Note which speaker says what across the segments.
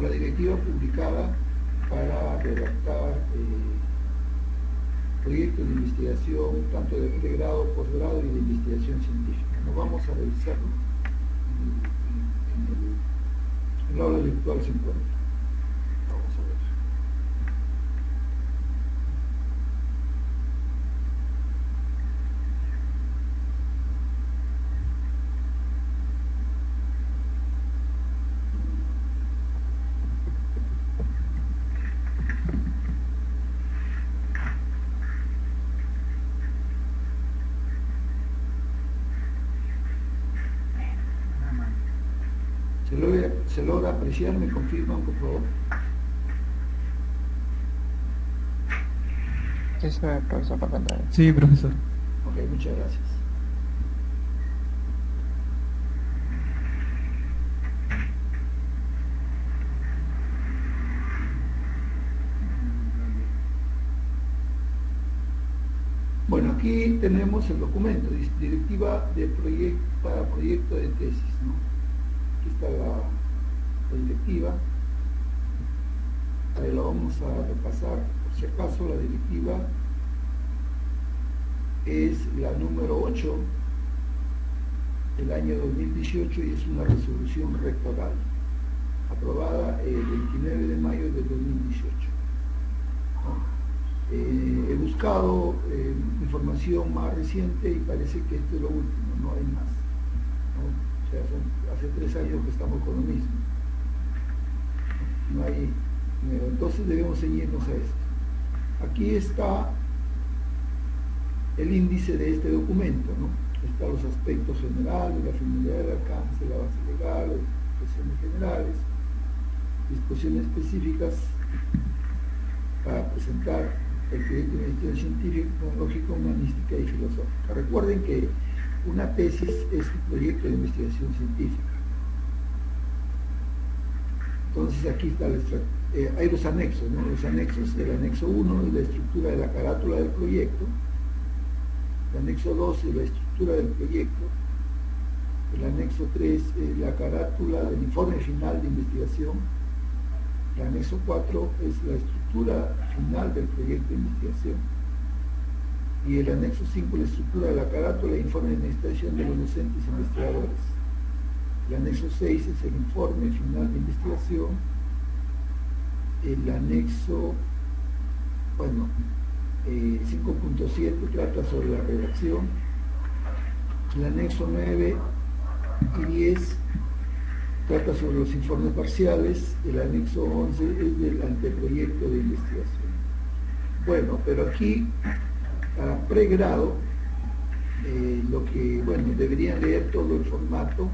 Speaker 1: la directiva publicada para redactar proyectos de investigación, tanto de pregrado, posgrado y de investigación científica. No vamos a revisarlo en el aula virtual se encuentra. Vamos a ver. ¿Se logra apreciar? ¿Me confirman, por favor?
Speaker 2: Sí, se ve, profesor, la pantalla.
Speaker 3: Sí, profesor.
Speaker 1: Ok, muchas gracias. Bueno, aquí tenemos el documento, directiva de para proyecto de tesis, ¿no? Aquí está la directiva. Ahí lo vamos a repasar. Por si acaso, la directiva es la número 8 del año 2018 y es una resolución rectoral aprobada el 29 de mayo del 2018. ¿No? He buscado información más reciente y parece que esto es lo último, no hay más, ¿no? O sea, hace 3 años que estamos con lo mismo. No hay, entonces debemos ceñirnos a esto. Aquí está el índice de este documento, ¿no? Están los aspectos generales, la finalidad del alcance, la base legal, las disposiciones generales, disposiciones específicas para presentar el proyecto de investigación científica, tecnológica, humanística y filosófica. Recuerden que una tesis es un proyecto de investigación científica. Entonces aquí está hay los anexos, ¿no? Los anexos, el anexo 1 es la estructura de la carátula del proyecto, el anexo 2 es la estructura del proyecto, el anexo 3 es la carátula del informe final de investigación, el anexo 4 es la estructura final del proyecto de investigación y el anexo 5 la estructura de la carátula e informe de investigación de los docentes e investigadores. El anexo 6 es el informe final de investigación. El anexo, 5.7 trata sobre la redacción. El anexo 9 y 10 trata sobre los informes parciales. El anexo 11 es del anteproyecto de investigación. Bueno, pero aquí, para pregrado, lo que, deberían leer todo el formato,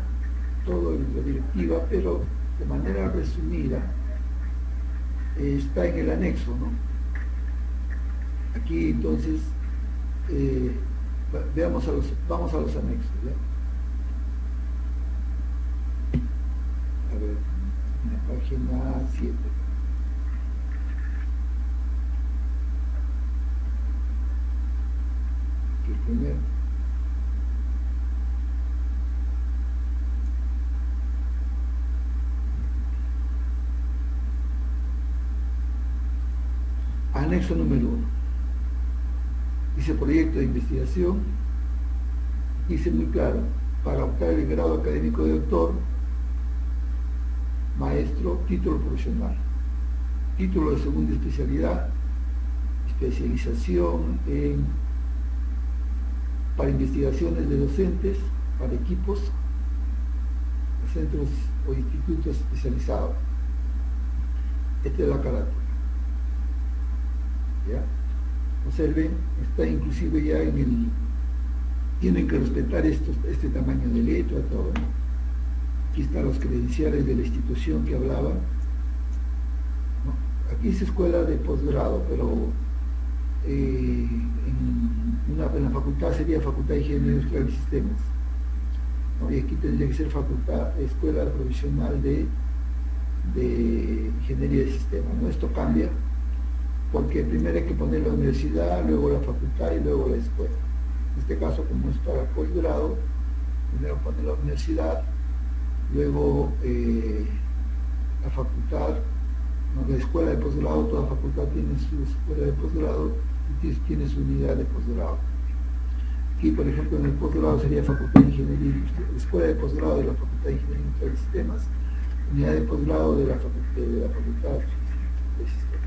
Speaker 1: toda la directiva, pero de manera resumida está en el anexo, ¿no? Aquí entonces vamos a los anexos, ¿ya? A ver, en la página 7. Aquí el primero. Anexo número 1. Dice proyecto de investigación. Dice muy claro, para optar el grado académico de doctor, maestro, título profesional, título de segunda especialidad, especialización para investigaciones de docentes, para equipos, centros o institutos especializados. Esta es la carátula. ¿Ya? Observen, está inclusive ya en el... Tienen que respetar este tamaño de letra, todo, ¿no? Aquí están los credenciales de la institución que hablaba, ¿no? Aquí es escuela de posgrado, pero en la facultad sería Facultad de Ingeniería Industrial y Sistemas, ¿no? Y aquí tendría que ser escuela profesional de Ingeniería de Sistemas, ¿no? Esto cambia, porque primero hay que poner la universidad, luego la facultad y luego la escuela. En este caso, como es para posgrado, primero pone la universidad, luego la facultad, ¿no? La escuela de posgrado, toda facultad tiene su escuela de posgrado y tiene su unidad de posgrado. Aquí, por ejemplo, en el posgrado sería Facultad de Ingeniería, escuela de posgrado de la Facultad de Ingeniería Industrial y Sistemas, unidad de posgrado de la Facultad de Sistemas.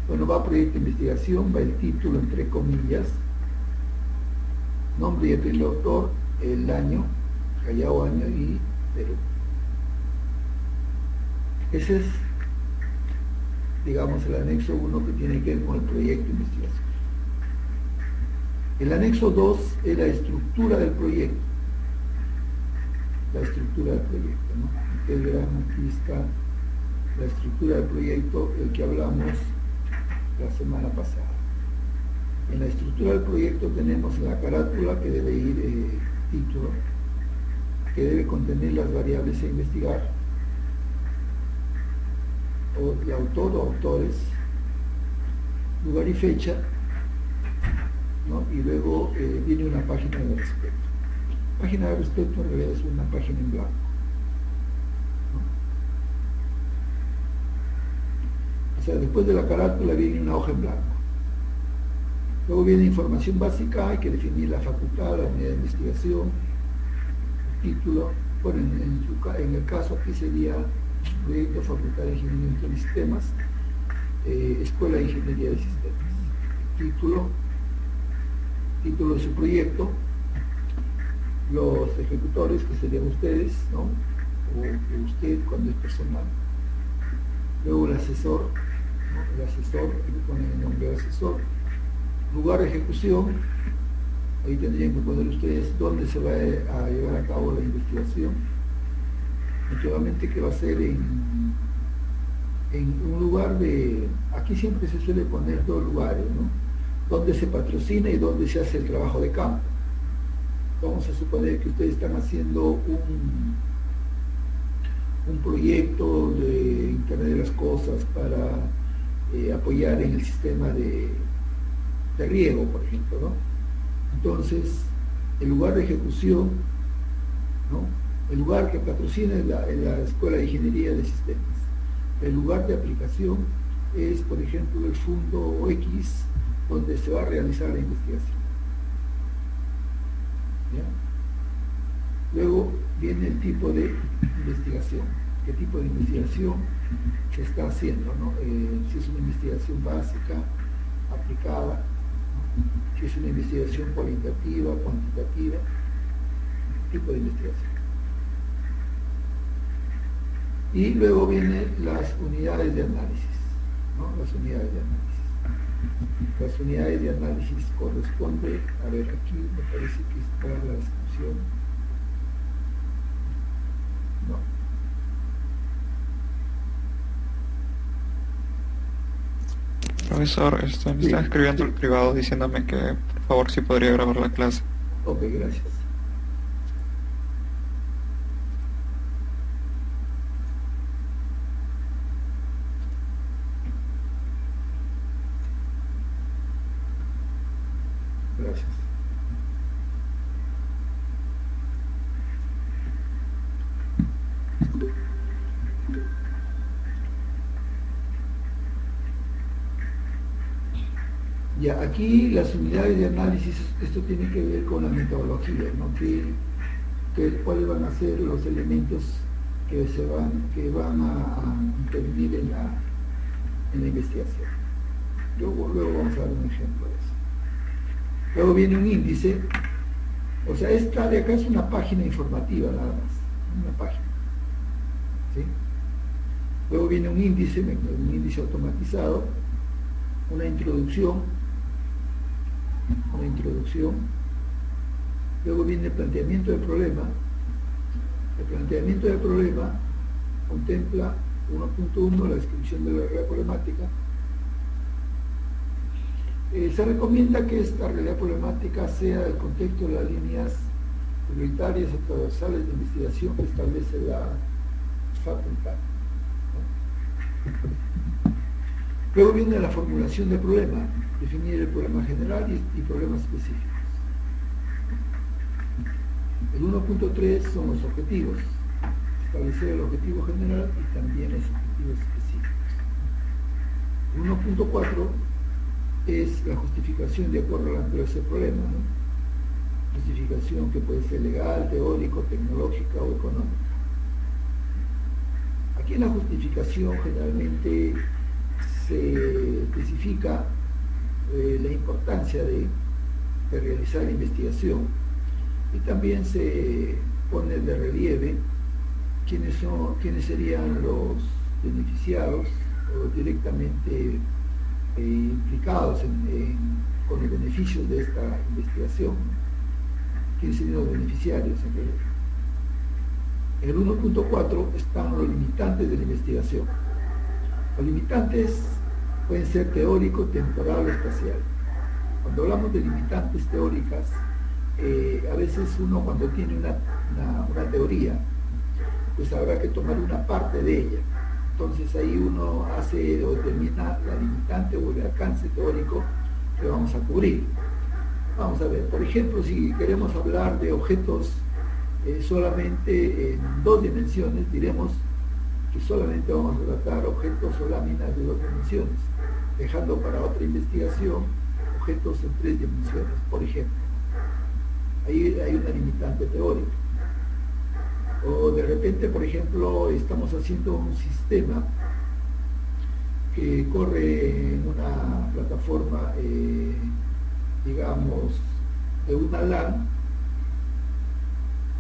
Speaker 1: Bueno, va proyecto de investigación, va el título entre comillas, nombre y apellido del autor, el año, Callao año y Perú. Ese es, digamos, el anexo 1 que tiene que ver con el proyecto de investigación. El anexo 2 es la estructura del proyecto. La estructura del proyecto, ¿no? Ustedes verán, aquí está la estructura del proyecto, el que hablamos la semana pasada. En la estructura del proyecto tenemos la carátula que debe ir título, que debe contener las variables a investigar, o el autor o autores, lugar y fecha, ¿no? Y luego viene una página de respecto. Página de respecto en realidad es una página en blanco, ¿no? O sea, después de la carátula viene una hoja en blanco. Luego viene información básica, hay que definir la facultad, la unidad de investigación, el título. Bueno, en el caso aquí sería proyecto Facultad de Ingeniería Industrial y Sistemas, Escuela de Ingeniería de Sistemas. Título de su proyecto, los ejecutores que serían ustedes, ¿no? O usted cuando es personal. Luego el asesor, ¿no? El asesor, hay que poner el nombre del asesor. Lugar de ejecución, ahí tendrían que poner ustedes dónde se va a llevar a cabo la investigación. Naturalmente que va a ser en un lugar de, aquí siempre se suele poner dos lugares, ¿no? Donde se patrocina y donde se hace el trabajo de campo. Vamos a suponer que ustedes están haciendo un proyecto de Internet de las Cosas para apoyar en el sistema de riego, por ejemplo, ¿no? Entonces, el lugar de ejecución, ¿no? El lugar que patrocina es la Escuela de Ingeniería de Sistemas. El lugar de aplicación es, por ejemplo, el Fundo X, donde se va a realizar la investigación. ¿Ya? Luego viene el tipo de investigación. ¿Qué tipo de investigación se está haciendo, ¿no? Si es una investigación básica, aplicada, ¿no? Si es una investigación cualitativa, cuantitativa, tipo de investigación. Y luego vienen las unidades de análisis, ¿no? Las unidades de análisis. Las unidades de análisis corresponde, a ver, aquí me parece que está la descripción. No.
Speaker 2: Profesor, me está escribiendo el privado diciéndome que por favor si podría grabar la clase.
Speaker 1: Ok, gracias. Gracias. Ya, aquí las unidades de análisis, esto tiene que ver con la metodología, ¿no? ¿Cuáles van a ser los elementos que van a intervenir en la investigación? Luego vamos a dar un ejemplo de eso. Luego viene un índice, o sea, esta de acá es una página informativa nada más, una página, ¿sí? Luego viene un índice automatizado, una introducción, luego viene el planteamiento del problema. El planteamiento del problema contempla 1.1, la descripción de la realidad problemática. Se recomienda que esta realidad problemática sea el contexto de las líneas prioritarias o transversales de investigación que establece la facultad, ¿no? Luego viene la formulación del problema, definir el problema general y problemas específicos. El 1.3 son los objetivos, establecer el objetivo general y también los objetivos específicos. 1.4 es la justificación de acuerdo a la naturaleza del problema, ¿no? Justificación que puede ser legal, teórico, tecnológica o económica. Aquí en la justificación generalmente se especifica la importancia de realizar la investigación y también se pone de relieve quiénes serían los beneficiados o directamente implicados con los beneficios de esta investigación, quiénes serían los beneficiarios en realidad. En el 1.4 están los limitantes de la investigación. Los limitantes pueden ser teórico, temporal o espacial. Cuando hablamos de limitantes teóricas, a veces uno cuando tiene una teoría, pues habrá que tomar una parte de ella. Entonces ahí uno hace o determina la limitante o el alcance teórico que vamos a cubrir. Vamos a ver, por ejemplo, si queremos hablar de objetos solamente en 2 dimensiones, diremos que solamente vamos a tratar objetos o láminas de 2 dimensiones, dejando para otra investigación objetos en 3 dimensiones, por ejemplo. Ahí hay una limitante teórica. O de repente, por ejemplo, estamos haciendo un sistema que corre en una plataforma, digamos, de una LAN,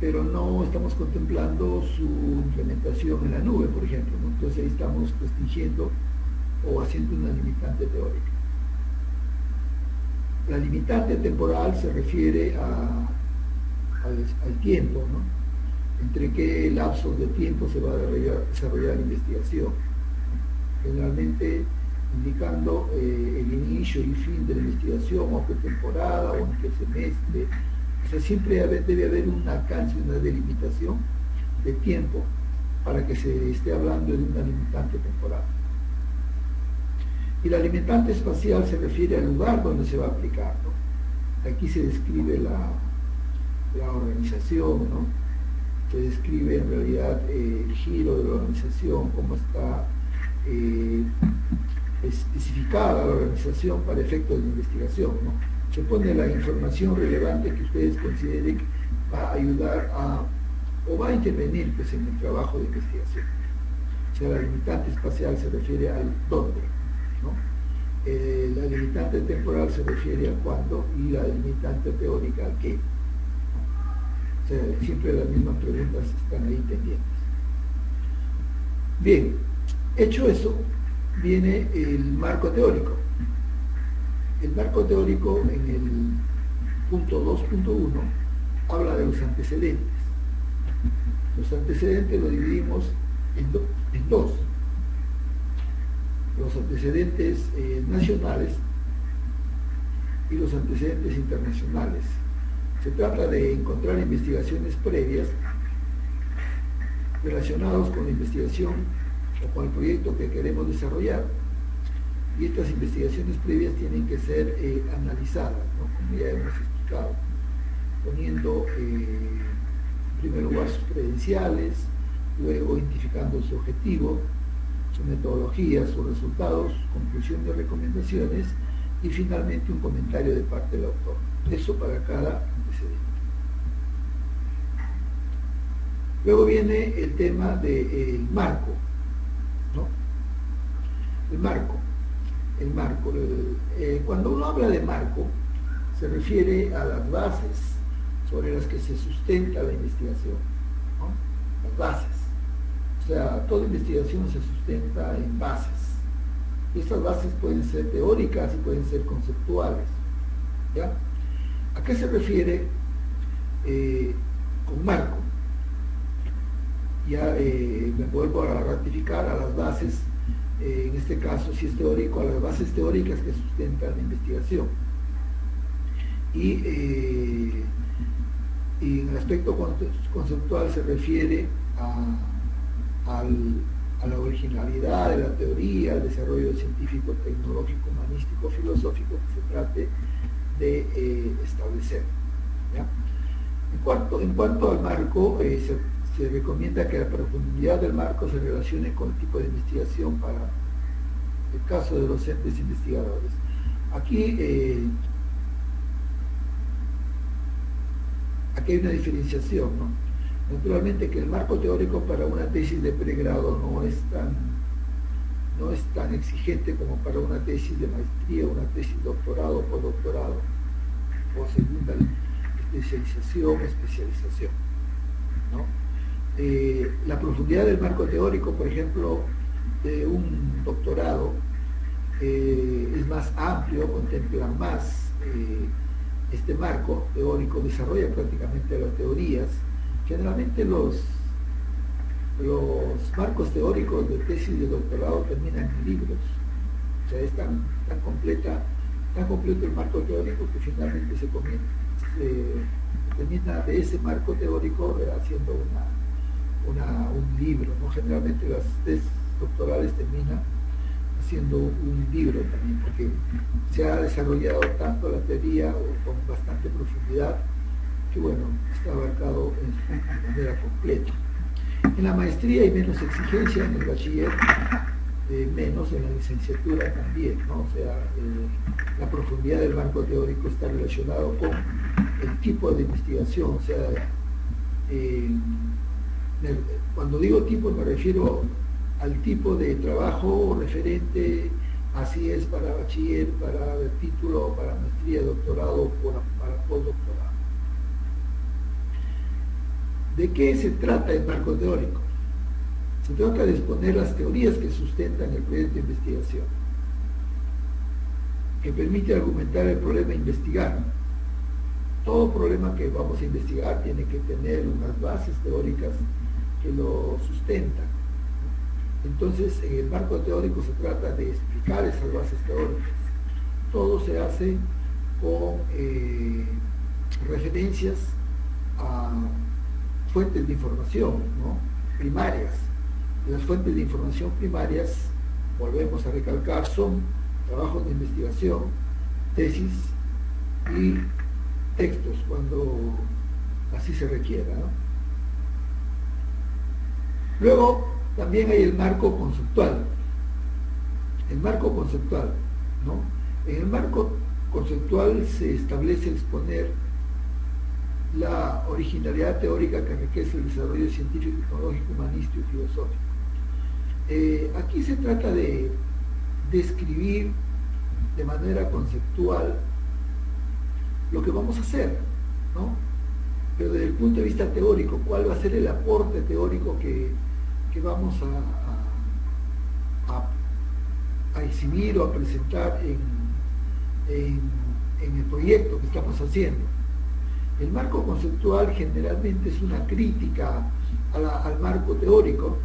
Speaker 1: pero no estamos contemplando su implementación en la nube, por ejemplo, ¿no? Entonces ahí estamos restringiendo o haciendo una limitante teórica. La limitante temporal se refiere al tiempo, ¿no? Entre qué lapsos de tiempo se va a desarrollar la investigación, generalmente indicando el inicio y fin de la investigación, o qué temporada, o en qué semestre. O sea, siempre debe haber un alcance, una delimitación de tiempo para que se esté hablando de una limitante temporal. Y la limitante espacial se refiere al lugar donde se va a aplicar, ¿no? Aquí se describe la organización, ¿no? Se describe en realidad el giro de la organización, cómo está especificada la organización para efectos de investigación, ¿no? Se pone la información relevante que ustedes consideren que va a ayudar o va a intervenir pues, en el trabajo de investigación. O sea, la limitante espacial se refiere al dónde, ¿no? La limitante temporal se refiere a cuándo y la limitante teórica al qué. O sea, siempre las mismas preguntas están ahí pendientes. Bien, hecho eso, viene el marco teórico. El marco teórico en el punto 2.1 habla de los antecedentes. Los antecedentes los dividimos en dos. Los antecedentes nacionales y los antecedentes internacionales. Se trata de encontrar investigaciones previas relacionadas con la investigación o con el proyecto que queremos desarrollar. Y estas investigaciones previas tienen que ser analizadas, ¿no? Como ya hemos explicado, poniendo en primer lugar sus credenciales, luego identificando su objetivo, su metodología, sus resultados, conclusión de recomendaciones y finalmente un comentario de parte del autor. Eso para cada antecedente. Luego viene el tema del marco, ¿no? El marco. Cuando uno habla de marco, se refiere a las bases sobre las que se sustenta la investigación, ¿no? Las bases. O sea, toda investigación se sustenta en bases. Y estas bases pueden ser teóricas y pueden ser conceptuales, ¿ya? ¿A qué se refiere con marco? Ya me vuelvo a ratificar a las bases, en este caso si es teórico, a las bases teóricas que sustentan la investigación. Y en el aspecto conceptual se refiere a la originalidad de la teoría, al desarrollo científico, tecnológico, humanístico, filosófico que se trate de establecer, ¿ya? En cuanto al marco, se recomienda que la profundidad del marco se relacione con el tipo de investigación para el caso de docentes investigadores. Aquí hay una diferenciación, ¿no? Naturalmente que el marco teórico para una tesis de pregrado no es tan exigente como para una tesis de maestría, una tesis de doctorado, postdoctorado, o segunda especialización, ¿no? La profundidad del marco teórico, por ejemplo, de un doctorado es más amplio, contempla más este marco teórico, desarrolla prácticamente las teorías. Generalmente los marcos teóricos de tesis de doctorado terminan en libros, o sea, es tan completo el marco teórico que finalmente se termina de ese marco teórico haciendo un libro, ¿no? Generalmente las tesis doctorales terminan haciendo un libro también, porque se ha desarrollado tanto la teoría con bastante profundidad que, bueno, está abarcado de manera completa. En la maestría hay menos exigencia, en el bachiller menos, en la licenciatura también, ¿no? O sea, la profundidad del marco teórico está relacionado con el tipo de investigación, o sea, cuando digo tipo me refiero al tipo de trabajo referente, así es para bachiller, para el título, para maestría, doctorado, para postdoctorado. ¿De qué se trata el marco teórico? Se trata de exponer las teorías que sustentan el proyecto de investigación, que permite argumentar el problema a investigar. Todo problema que vamos a investigar tiene que tener unas bases teóricas que lo sustentan. Entonces, en el marco teórico se trata de explicar esas bases teóricas. Todo se hace con referencias a fuentes de información, ¿no? Primarias. Las fuentes de información primarias, volvemos a recalcar, son trabajos de investigación, tesis y textos, cuando así se requiera, ¿no? Luego, también hay el marco conceptual. El marco conceptual, ¿no? En el marco conceptual se establece exponer la originalidad teórica que enriquece el desarrollo científico, tecnológico, humanístico y filosófico. Aquí se trata de describir de manera conceptual lo que vamos a hacer, ¿no? Pero desde el punto de vista teórico, ¿cuál va a ser el aporte teórico que vamos a exhibir o a presentar en el proyecto que estamos haciendo? El marco conceptual generalmente es una crítica al marco teórico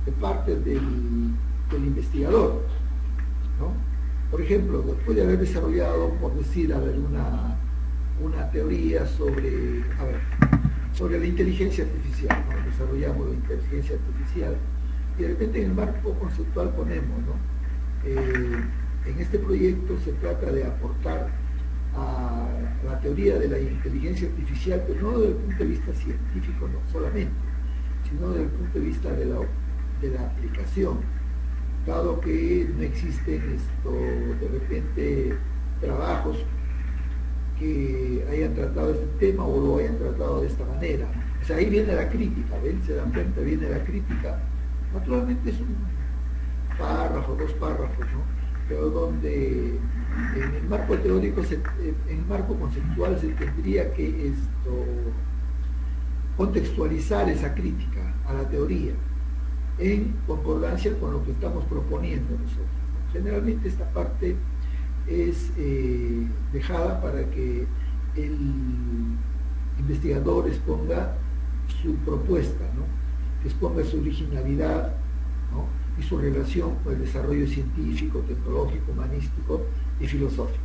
Speaker 1: de parte del investigador, ¿no? Por ejemplo, después de haber desarrollado, por decir, una teoría sobre la inteligencia artificial, ¿no? Desarrollamos la inteligencia artificial y de repente en el marco conceptual ponemos, ¿no? En este proyecto se trata de aportar a la teoría de la inteligencia artificial, pero no desde el punto de vista científico, no solamente, sino desde el punto de vista de la aplicación, dado que no existen de repente trabajos que hayan tratado este tema o lo hayan tratado de esta manera. O sea, ahí viene la crítica, ¿ven? Se dan cuenta, viene la crítica. Naturalmente es un párrafo, 2 párrafos, ¿no? Pero donde en el marco teórico, en el marco conceptual se tendría que contextualizar esa crítica a la teoría en concordancia con lo que estamos proponiendo nosotros. Generalmente esta parte es dejada para que el investigador exponga su propuesta, ¿no? Exponga su originalidad, ¿no? Y su relación con el desarrollo científico, tecnológico, humanístico y filosófico.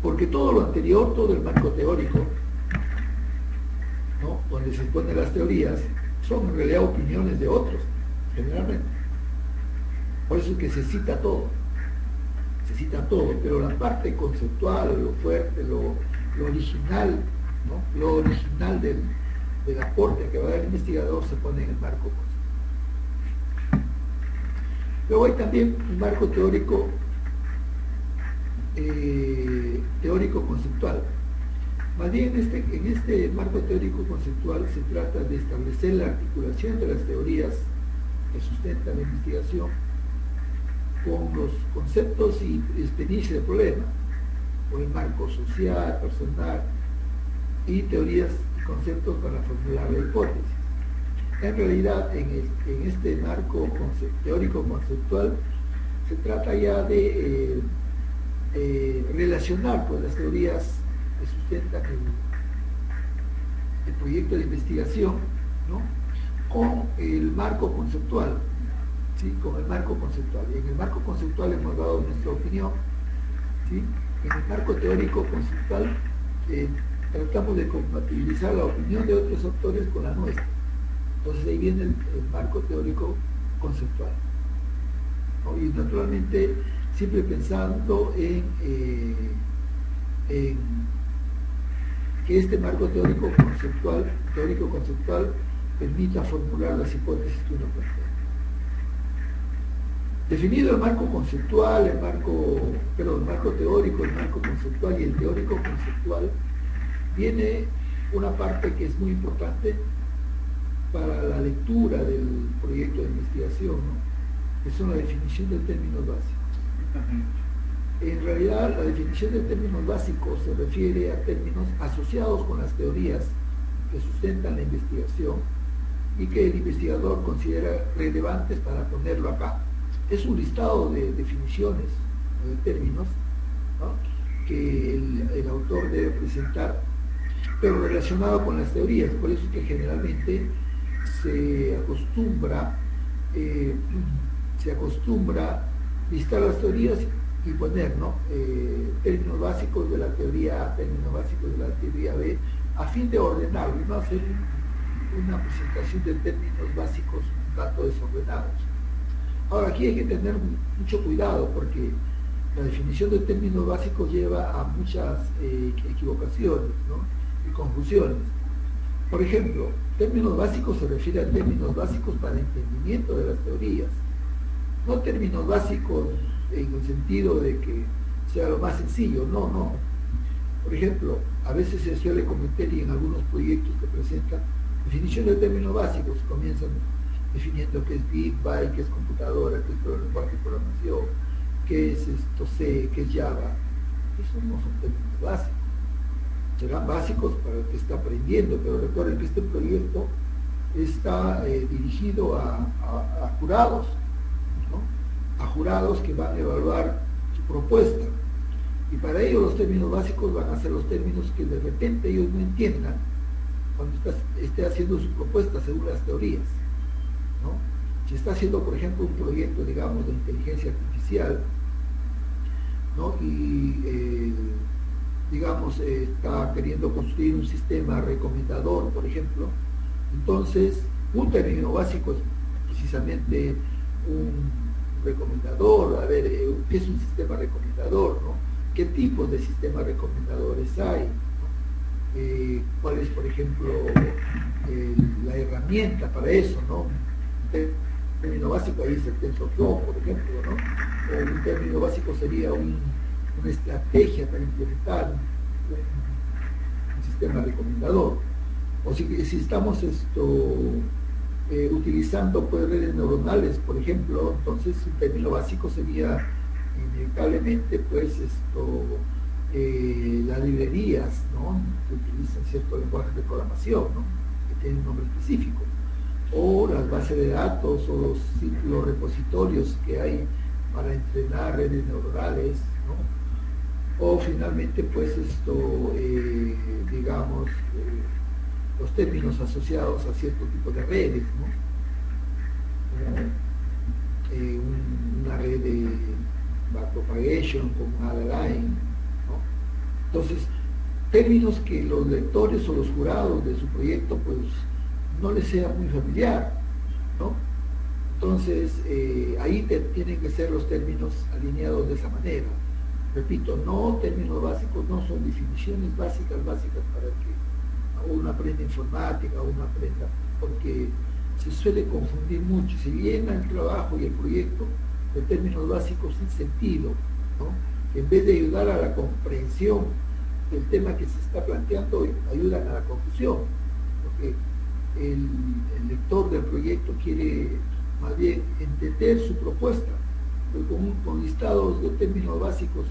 Speaker 1: Porque todo lo anterior, todo el marco teórico, ¿no? Donde se exponen las teorías, son en realidad opiniones de otros, generalmente. Por eso es que se cita todo, pero la parte conceptual, lo fuerte, lo original, ¿no? Lo original del aporte que va a dar el investigador se pone en el marco conceptual. Luego hay también un marco teórico conceptual. Más bien en este marco teórico conceptual se trata de establecer la articulación de las teorías que sustentan la investigación con los conceptos y experiencia del problema, con el marco social, personal y teorías y conceptos para formular la hipótesis. En realidad, en este marco teórico conceptual se trata ya de relacionar pues, las teorías que sustentan el proyecto de investigación, ¿no?, con el marco conceptual, ¿sí?, con el marco conceptual. Y en el marco conceptual hemos dado nuestra opinión, ¿sí? En el marco teórico conceptual tratamos de compatibilizar la opinión de otros autores con la nuestra. Entonces ahí viene el marco teórico conceptual, ¿no? Y naturalmente siempre pensando en que este marco teórico conceptual permita formular las hipótesis que uno plantea. Definido el marco conceptual, el marco teórico, el marco conceptual y el teórico conceptual, viene una parte que es muy importante para la lectura del proyecto de investigación, ¿no?, que son la definición de términos básicos. En realidad, la definición de términos básicos se refiere a términos asociados con las teorías que sustentan la investigación y que el investigador considera relevantes para ponerlo acá. Es un listado de definiciones o de términos, ¿no?, que el autor debe presentar, pero relacionado con las teorías. Por eso es que generalmente se acostumbra listar las teorías y poner, ¿no?, términos básicos de la teoría A, términos básicos de la teoría B, a fin de ordenarlo y no hacer una presentación de términos básicos un tanto desordenados. Ahora, aquí hay que tener mucho cuidado porque la definición de términos básicos lleva a muchas equivocaciones, ¿no?, y confusiones. Por ejemplo, términos básicos se refiere a términos básicos para el entendimiento de las teorías, no términos básicos en el sentido de que sea lo más sencillo, no. Por ejemplo, a veces se suele cometer, y en algunos proyectos que presentan definición de términos básicos, comienzan definiendo qué es Big, Byte, qué es computadora, qué es lenguaje de programación, qué es C, qué es Java. Esos no son términos básicos. Serán básicos para el que está aprendiendo, pero recuerden que este proyecto está dirigido a jurados, ¿no?, a jurados que van a evaluar su propuesta, y para ello los términos básicos van a ser los términos que de repente ellos no entiendan cuando esté haciendo su propuesta según las teorías, ¿no? Si está haciendo, por ejemplo, un proyecto, digamos, de inteligencia artificial, ¿no?, y digamos, está queriendo construir un sistema recomendador, por ejemplo, entonces un término básico es precisamente un recomendador. A ver, ¿qué es un sistema recomendador, ¿no? ¿Qué tipos de sistemas recomendadores hay, ¿no? ¿Cuál es, por ejemplo, la herramienta para eso, ¿no? Un término básico ahí es el TensorFlow, por ejemplo, ¿no? O un término básico sería una estrategia para implementar un sistema recomendador. O si estamos utilizando pues, redes neuronales, por ejemplo, entonces un término básico sería inevitablemente pues las librerías, ¿no?, que utilizan ciertos lenguajes de programación, ¿no?, que tienen un nombre específico, o las bases de datos o los repositorios que hay para entrenar redes neuronales, ¿no?, o finalmente pues digamos los términos asociados a cierto tipo de redes, ¿no?, una red de backpropagation como Adaline, ¿no? Entonces, términos que los lectores o los jurados de su proyecto pues no les sea muy familiar, ¿no? Entonces, ahí tienen que ser los términos alineados de esa manera. Repito, no términos básicos, no son definiciones básicas para que o una prenda informática, o una prenda, porque se suele confundir mucho, se llena el trabajo y el proyecto de términos básicos sin sentido, ¿no? Que en vez de ayudar a la comprensión del tema que se está planteando, ayudan a la confusión, porque el lector del proyecto quiere más bien entender su propuesta, pero con listados de términos básicos,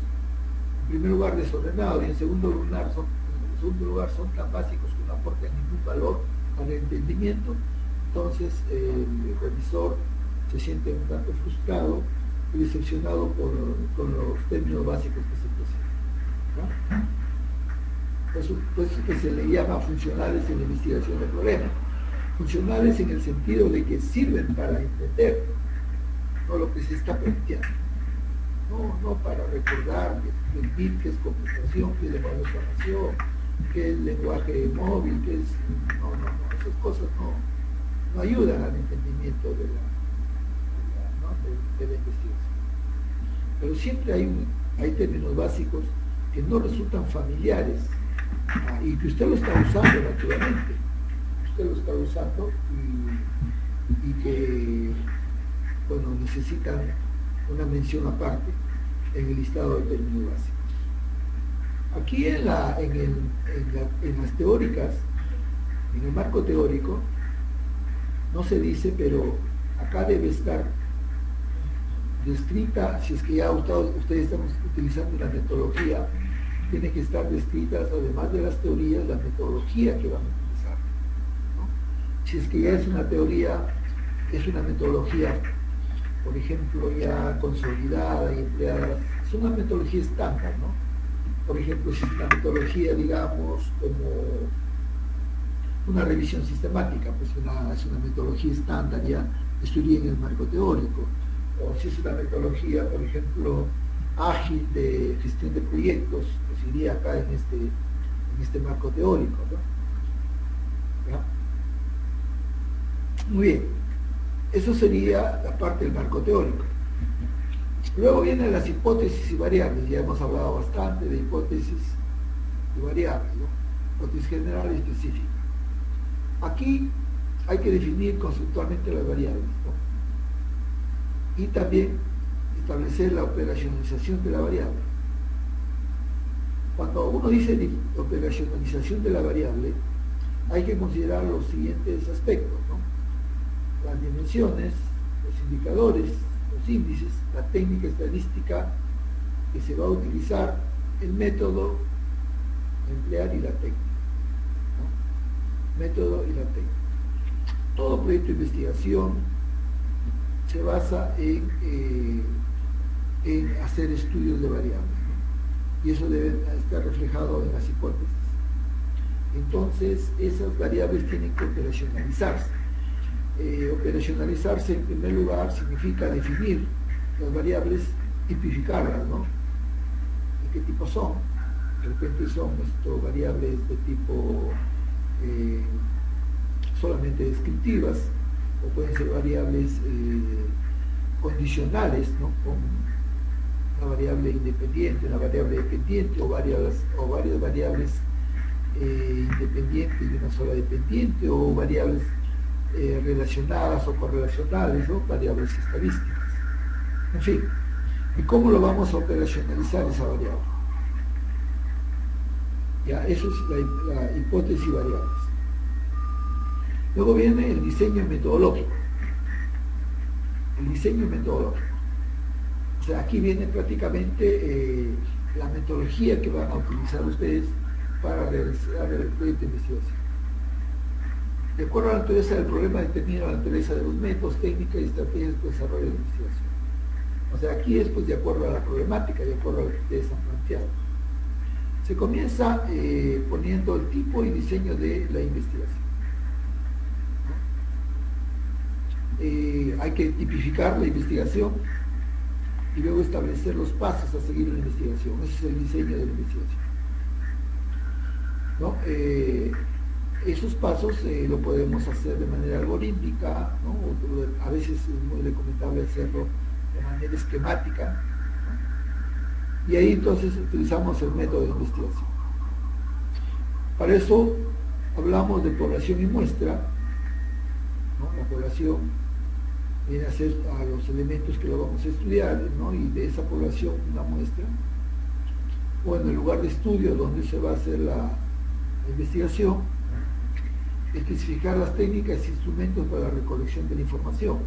Speaker 1: en primer lugar desordenados, y en segundo lugar son tan básicos que no aportan ningún valor al entendimiento. Entonces el revisor se siente un tanto frustrado y decepcionado con los términos básicos que se presentan, ¿no? Pues que se le llama funcionales en la investigación del problema. Funcionales en el sentido de que sirven para entender, ¿no?, lo que se está planteando, no para recordar que el bit, que es computación, que es lenguaje de programación, que es lenguaje móvil, que es... No, esas cosas no ayudan al entendimiento de la investigación. Pero siempre hay términos básicos que no resultan familiares, y que usted lo está usando naturalmente. Usted lo está usando y que, bueno, necesitan una mención aparte en el listado de términos básicos. Aquí en las teóricas, en el marco teórico, no se dice, pero acá debe estar descrita, si es que ya ustedes están utilizando una metodología, tiene que estar descritas, además de las teorías, la metodología que van a utilizar, ¿no? Si es que ya es una teoría, es una metodología, por ejemplo, ya consolidada y empleada, es una metodología estándar, ¿no? Por ejemplo, si es una metodología, digamos, como una revisión sistemática, pues es una metodología estándar, ya estudié en el marco teórico. O si es una metodología, por ejemplo, ágil de gestión de proyectos, pues iría acá en este marco teórico, ¿no? ¿Ya? Muy bien, eso sería la parte del marco teórico. Luego vienen las hipótesis y variables. Ya hemos hablado bastante de hipótesis y variables, ¿no? Hipótesis general y específica. Aquí hay que definir conceptualmente las variables, ¿no? Y también establecer la operacionalización de la variable. Cuando uno dice operacionalización de la variable, hay que considerar los siguientes aspectos, ¿no? Las dimensiones, los indicadores, los índices, la técnica estadística que se va a utilizar, el método a emplear y la técnica, ¿no? Método y la técnica. Todo proyecto de investigación se basa en hacer estudios de variables, ¿no? Y eso debe estar reflejado en las hipótesis. Entonces, esas variables tienen que operacionalizarse. Operacionalizarse, en primer lugar, significa definir las variables, tipificarlas, ¿no? ¿De qué tipo son? De repente son variables de tipo solamente descriptivas, o pueden ser variables condicionales, ¿no? Con una variable independiente, una variable dependiente, o varias variables independientes y una sola dependiente, o variables relacionadas o correlacionales, ¿no? Variables estadísticas. En fin, ¿y cómo lo vamos a operacionalizar esa variable? Ya, eso es la hipótesis y variables. Luego viene el diseño metodológico. El diseño metodológico. O sea, aquí viene prácticamente la metodología que van a utilizar ustedes para realizar el proyecto de investigación. De acuerdo a la naturaleza del problema, determina la naturaleza de los métodos, técnicas y estrategias de desarrollo de la investigación. O sea, aquí es pues de acuerdo a la problemática, de acuerdo a lo que ustedes han planteado. Se comienza poniendo el tipo y diseño de la investigación. Hay que tipificar la investigación y luego establecer los pasos a seguir en la investigación. Ese es el diseño de la investigación, ¿no? Esos pasos lo podemos hacer de manera algorítmica, ¿no? A veces es muy recomendable hacerlo de manera esquemática, ¿no? Y ahí entonces utilizamos el método de investigación. Para eso hablamos de población y muestra, ¿no? La población viene a ser a los elementos que lo vamos a estudiar, ¿no? Y de esa población una muestra, o en el lugar de estudio donde se va a hacer la investigación, especificar las técnicas e instrumentos para la recolección de la información,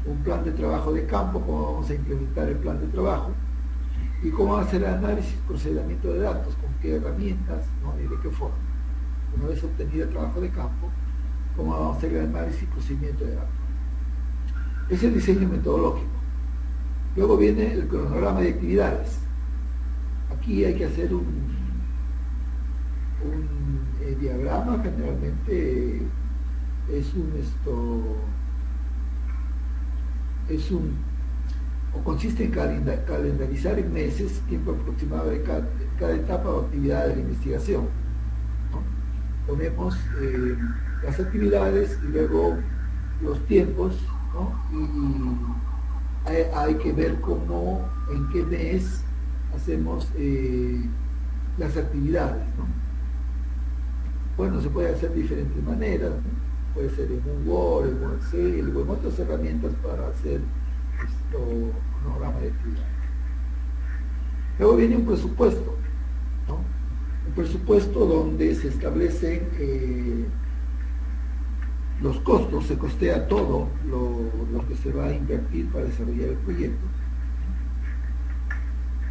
Speaker 1: un plan de trabajo de campo, cómo vamos a implementar el plan de trabajo, y cómo va a hacer el análisis y procesamiento de datos, con qué herramientas, ¿no? Y de qué forma. Una vez obtenido el trabajo de campo, cómo vamos a hacer el análisis y procesamiento de datos. Ese es el diseño metodológico. Luego viene el cronograma de actividades. Aquí hay que hacer un diagrama, generalmente consiste en calendarizar en meses, tiempo aproximado de cada etapa o actividad de la investigación, ¿no? Ponemos las actividades y luego los tiempos, ¿no? Y hay que ver cómo, en qué mes hacemos las actividades, ¿no? Bueno, se puede hacer de diferentes maneras, ¿no? Puede ser en un Word, en un Excel o en otras herramientas para hacer un programa de actividades. Luego viene un presupuesto, ¿no? Un presupuesto donde se establecen los costos, se costea todo lo que se va a invertir para desarrollar el proyecto.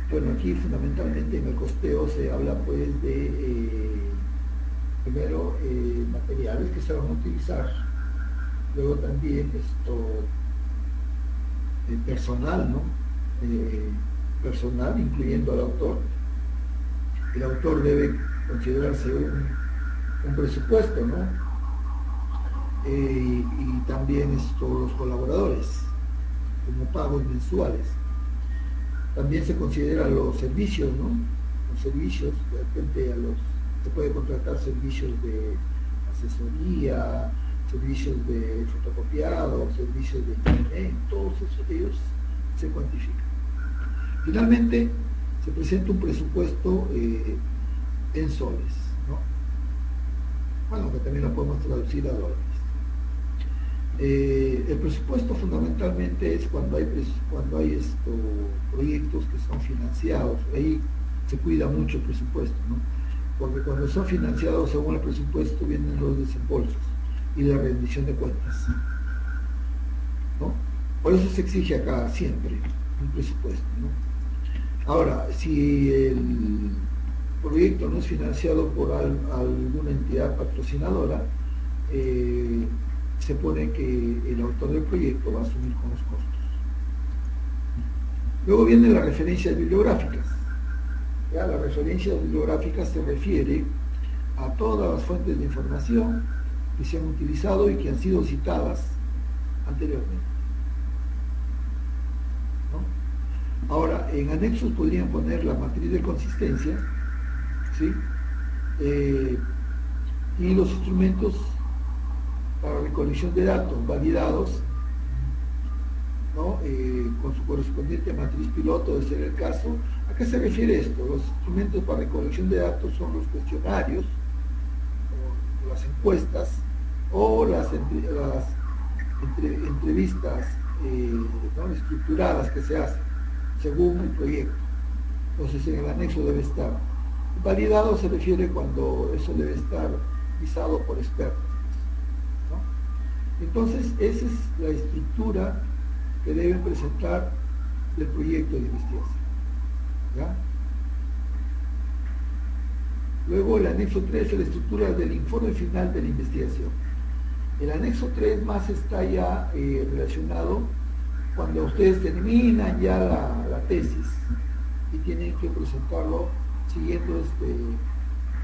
Speaker 1: Bueno, aquí fundamentalmente en el costeo se habla pues de primero materiales que se van a utilizar, luego también personal, ¿no? Personal, incluyendo al autor. El autor debe considerarse un presupuesto, ¿no? Y también los colaboradores, como pagos mensuales. También se consideran los servicios, ¿no? Los servicios, de repente se puede contratar servicios de asesoría, servicios de fotocopiado, servicios de internet, todos ellos se cuantifican. Finalmente, se presenta un presupuesto en soles, ¿no? Bueno, que también lo podemos traducir a dólares. El presupuesto fundamentalmente es cuando hay proyectos que son financiados, ahí se cuida mucho el presupuesto, ¿no? Porque cuando son financiados según el presupuesto vienen los desembolsos y la rendición de cuentas, ¿no? Por eso se exige acá siempre un presupuesto, ¿no? Ahora, si el proyecto no es financiado por alguna entidad patrocinadora, se pone que el autor del proyecto va a asumir con los costos. Luego vienen las referencias bibliográficas. Ya, las referencias bibliográficas se refiere a todas las fuentes de información que se han utilizado y que han sido citadas anteriormente, ¿no? Ahora, en anexos podrían poner la matriz de consistencia, ¿sí? Y los instrumentos para recolección de datos validados, ¿no? Con su correspondiente matriz piloto, de ser el caso. ¿A qué se refiere esto? Los instrumentos para recolección de datos son los cuestionarios, o las encuestas, o las entrevistas ¿no? estructuradas que se hacen según el proyecto. Entonces en el anexo debe estar. Validado se refiere cuando eso debe estar visado por expertos, ¿no? Entonces esa es la estructura que deben presentar del proyecto de investigación, ¿ya? Luego el anexo 3 es la estructura del informe final de la investigación. El anexo 3 más está ya relacionado cuando ustedes terminan ya la tesis y tienen que presentarlo siguiendo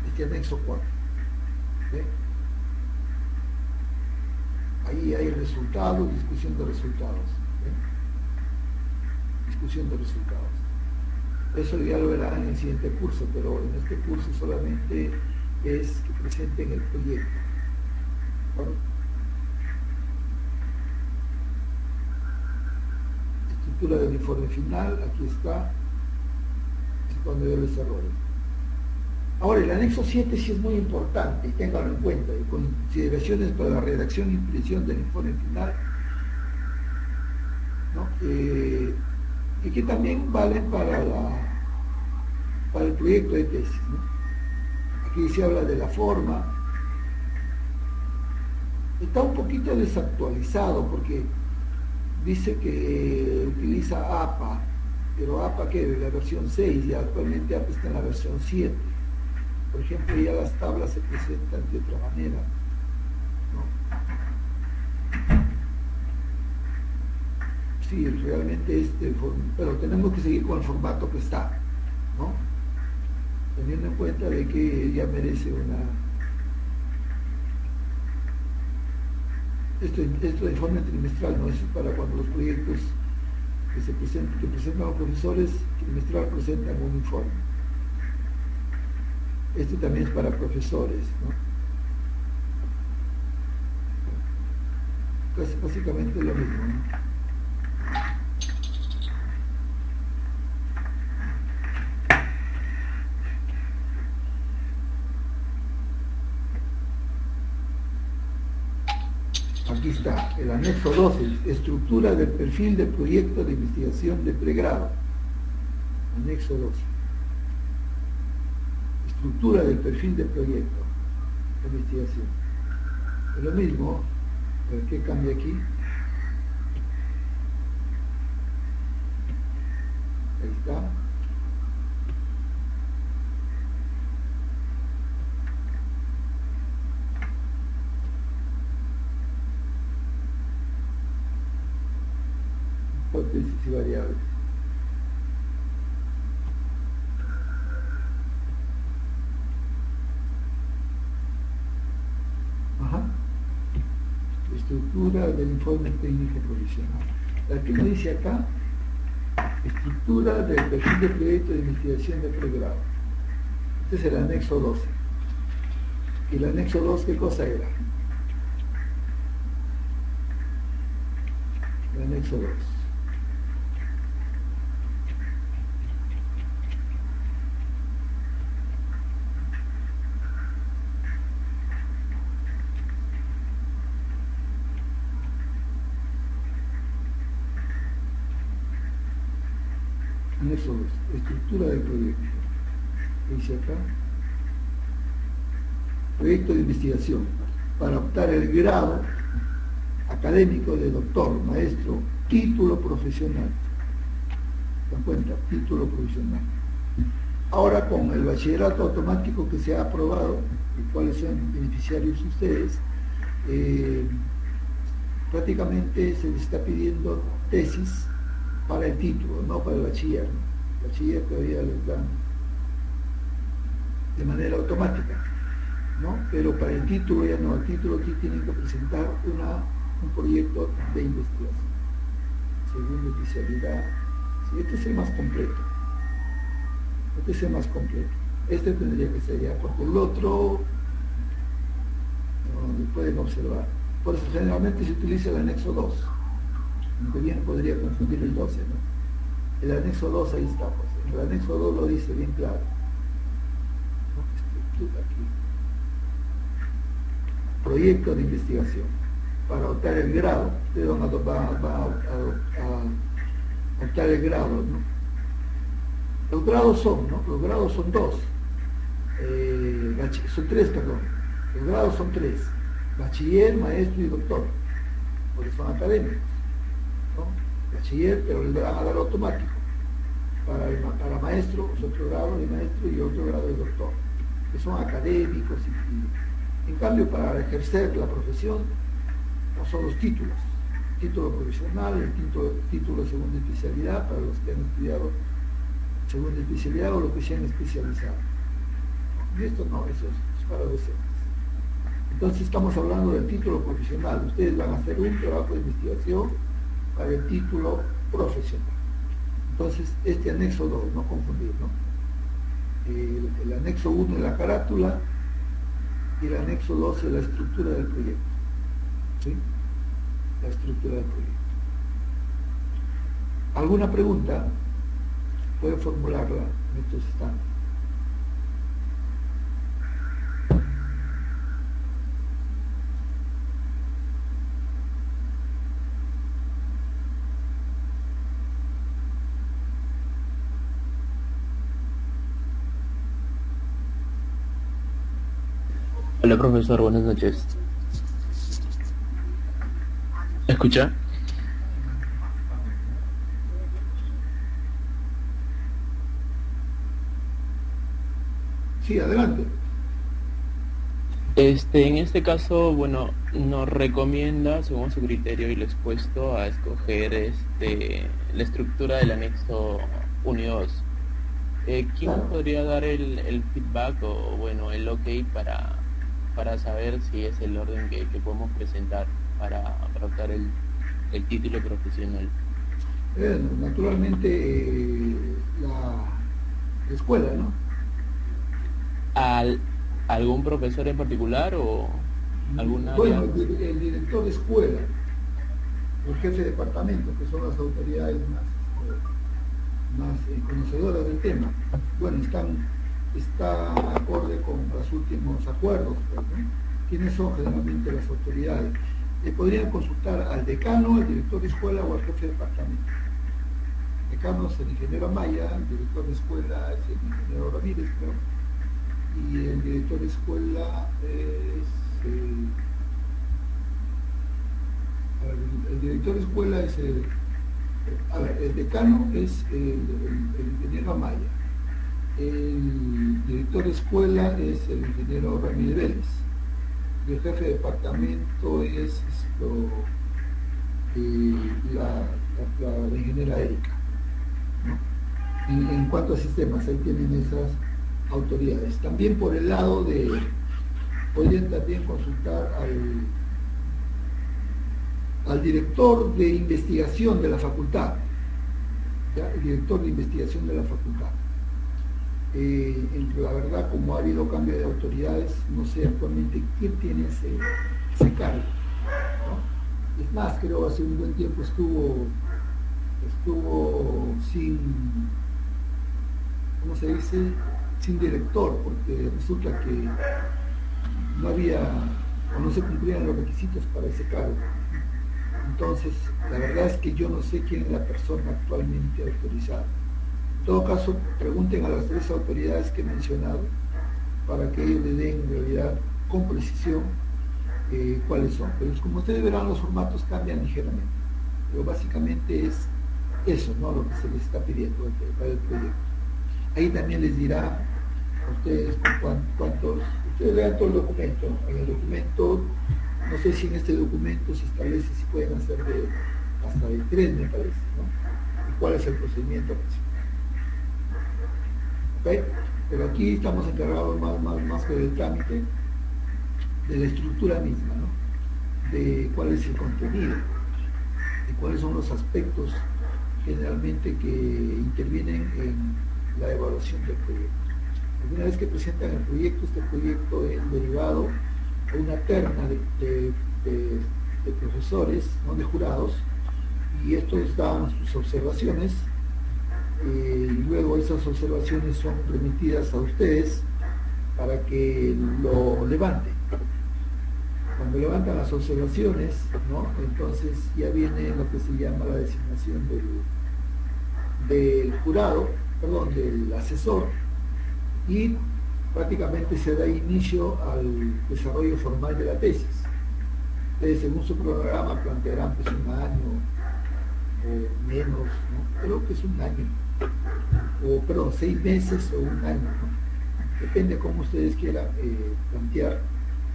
Speaker 1: este anexo 4. ¿Sí? Ahí hay resultados, discusión de resultados. ¿Sí? Discusión de resultados. Eso ya lo verán en el siguiente curso, pero en este curso solamente es que presenten el proyecto. ¿Bueno? Estructura del informe final, aquí está, es cuando yo les desarrollo. Ahora, el anexo 7 sí es muy importante, y ténganlo en cuenta, y consideraciones para la redacción e impresión del informe final, ¿no? Y que también valen para el proyecto de tesis, ¿no? Aquí se habla de la forma. Está un poquito desactualizado porque dice que utiliza APA, pero APA que es la versión 6 y actualmente APA está en la versión 7. Por ejemplo, ya las tablas se presentan de otra manera, ¿no? Sí, realmente pero tenemos que seguir con el formato que está, ¿no? Teniendo en cuenta de que ya merece esto de informe trimestral no es para cuando los proyectos que presentan los profesores trimestral presentan un informe. Este también es para profesores, ¿no? Casi básicamente lo mismo, ¿no? Aquí está, el anexo 12, estructura del perfil de proyecto de investigación de pregrado. Anexo 12. Estructura del perfil de proyecto de investigación. Es lo mismo, ¿qué cambia aquí? Ahí está. Hipótesis y variables. Ajá. Estructura del informe técnico provisional. La que nos dice acá, estructura del perfil de proyecto de investigación de pregrado. Este es el anexo 12. ¿Y el anexo 2 qué cosa era? El anexo 2. Anexo 2, estructura del proyecto. ¿Qué dice acá? Proyecto de investigación para optar el grado académico de doctor, maestro, título profesional. ¿Se dan cuenta? Título profesional. Ahora con el bachillerato automático que se ha aprobado, y cuáles son beneficiarios ustedes, prácticamente se les está pidiendo tesis para el título, no para el bachiller. El bachiller todavía les dan de manera automática, ¿no? Pero para el título ya no, el título aquí tienen que presentar un proyecto de investigación. Segunda especialidad. Sí, este es el más completo. Este es el más completo. Este tendría que ser ya, porque el otro no, lo pueden observar. Por eso generalmente se utiliza el anexo 2. Aunque bien podría confundir el 12, ¿no? El anexo 2 ahí está, pues. El anexo 2 lo dice bien claro. Estructura aquí. Proyecto de investigación. Para optar el grado, ustedes van a optar el grado, ¿no? Los grados son, ¿no? Los grados son dos. Son tres, perdón. Los grados son tres. Bachiller, maestro y doctor. Porque son académicos, ¿no? Bachiller, pero les van a dar automático. Para maestro es otro grado de maestro y otro grado de doctor, que son académicos. En cambio, para ejercer la profesión, no son los títulos. Título profesional, el título de segunda especialidad para los que han estudiado segunda especialidad o los que se han especializado. Y esto no, eso es para docentes. Entonces estamos hablando del título profesional. Ustedes van a hacer un trabajo de investigación para el título profesional. Entonces, este anexo 2, no confundir, ¿no? El anexo 1 es la carátula y el anexo 2 es la estructura del proyecto. ¿Sí? La estructura del proyecto. ¿Alguna pregunta? Pueden formularla en estos instantes.
Speaker 3: Hola profesor, buenas noches. ¿Me escucha?
Speaker 1: Sí, adelante.
Speaker 3: En este caso, bueno, nos recomienda, según su criterio y lo expuesto, a escoger la estructura del anexo 1 y 2. ¿Quién nos
Speaker 1: Claro.
Speaker 3: podría dar el feedback o, bueno, el ok para saber si es el orden que podemos presentar para optar el título profesional?
Speaker 1: Naturalmente, la escuela, ¿no?
Speaker 3: ¿Al, ¿Algún profesor en particular o algún
Speaker 1: Bueno,
Speaker 3: área?
Speaker 1: el director de escuela, el jefe de departamento, que son las autoridades más conocedoras del tema, bueno, está acorde con los últimos acuerdos, pues, ¿no? ¿Quiénes son generalmente las autoridades? Podrían consultar al decano, al director de escuela o al jefe de departamento. El decano es el ingeniero Amaya, el director de escuela es el ingeniero Ramírez, creo, y el director de escuela es el director de escuela es el decano es el ingeniero Amaya, el director de escuela es el ingeniero Ramírez Vélez y el jefe de departamento es la ingeniera Erika, ¿no? En cuanto a sistemas, ahí tienen esas autoridades. También por el lado podrían también consultar al director de investigación de la facultad, ¿ya? El director de investigación de la facultad. La verdad, como ha habido cambio de autoridades, no sé actualmente quién tiene ese cargo, ¿no? Es más, creo hace un buen tiempo estuvo sin, ¿cómo se dice? Sin director, porque resulta que no había o no se cumplían los requisitos para ese cargo. Entonces, la verdad es que yo no sé quién es la persona actualmente autorizada. En todo caso, pregunten a las tres autoridades que he mencionado para que ellos le den en realidad con precisión cuáles son. Pero como ustedes verán, los formatos cambian ligeramente. Pero básicamente es eso, ¿no? Lo que se les está pidiendo para el proyecto. Ahí también les dirá a ustedes cuántos, ustedes vean todo el documento. En el documento, no sé si en este documento se establece si pueden hacer hasta de 3, me parece, ¿no? Y cuál es el procedimiento principal. ¿Okay? Pero aquí estamos encargados más que del trámite, de la estructura misma, ¿no? De cuál es el contenido, de cuáles son los aspectos generalmente que intervienen en la evaluación del proyecto. Una vez que presentan el proyecto, este proyecto es derivado a una terna de profesores, ¿no? De jurados, y estos dan sus observaciones, y luego esas observaciones son remitidas a ustedes para que lo levanten. Cuando levantan las observaciones, ¿no? Entonces ya viene lo que se llama la designación del jurado, perdón, del asesor, y prácticamente se da inicio al desarrollo formal de la tesis. Ustedes, según su programa, plantearán pues un año o menos, ¿no? Creo que es un año, o perdón, 6 meses o un año, ¿no? Depende cómo ustedes quieran plantear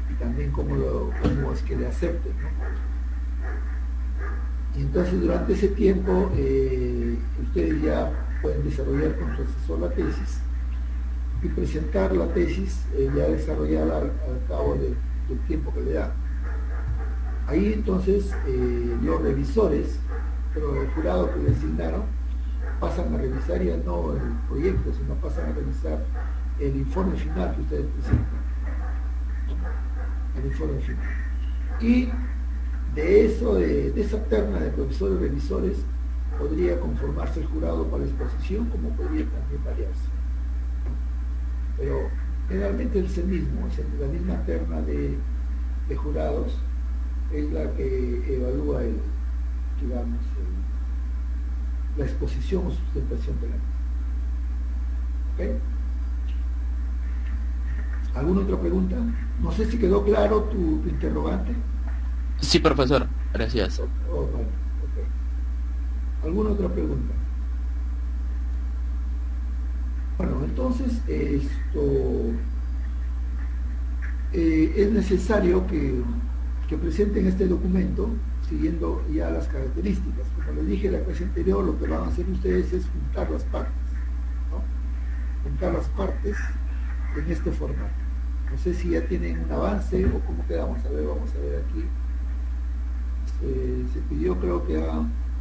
Speaker 1: y también cómo es que le acepten, ¿no? Y entonces durante ese tiempo ustedes ya pueden desarrollar con su asesor la tesis y presentar la tesis ya desarrollada al cabo del tiempo que le da. Ahí entonces los revisores, pero el jurado que le asignaron, pasan a revisar ya no el proyecto, sino pasan a revisar el informe final que ustedes presentan. El informe final. Y de eso, de esa terna de profesores revisores, podría conformarse el jurado para la exposición, como podría también variarse. Pero generalmente es el mismo, es la misma terna de jurados, es la que evalúa la exposición o sustentación de la misma. ¿Okay? ¿Alguna otra pregunta? No sé si quedó claro tu interrogante.
Speaker 3: Sí, profesor, gracias.
Speaker 1: Vale, ok. ¿Alguna otra pregunta? Bueno, entonces es necesario que presenten este documento siguiendo ya las características. Como les dije en la clase anterior, lo que van a hacer ustedes es juntar las partes, ¿no? Juntar las partes en este formato. No sé si ya tienen un avance o cómo quedamos. A ver, vamos a ver aquí. Se pidió, creo que